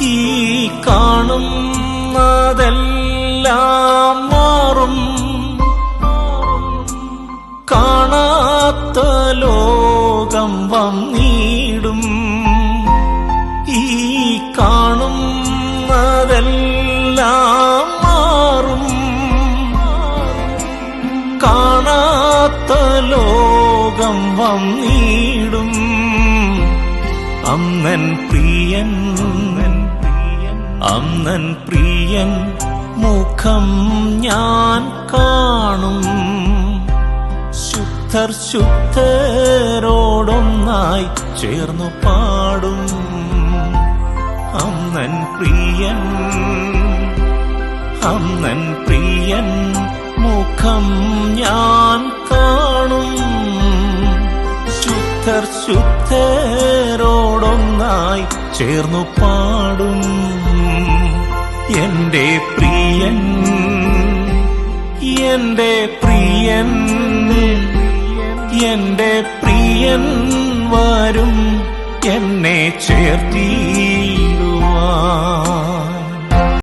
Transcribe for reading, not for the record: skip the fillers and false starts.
ഈ കാണുന്നതെല്ലാം മാറും, കാണാത്ത ലോകം വന്നിടും. ഈ കാണുന്നതെല്ലാം മാറും, കാണാത്ത ലോകം വന്നിടും. അന്നൻ പ്രിയൻ മുഖം ഞാൻ കാണും. ശുദ്ധരോടൊന്നായി ചേർന്നു പാടും. അന്നൻ പ്രിയൻ മുഖം ഞാൻ കാണും. ശുദ്ധരോടൊന്നായി ചേർന്നു പാടും. എന്റെ പ്രിയൻ വരും എന്നെ ചേർത്തിടുവാൻ.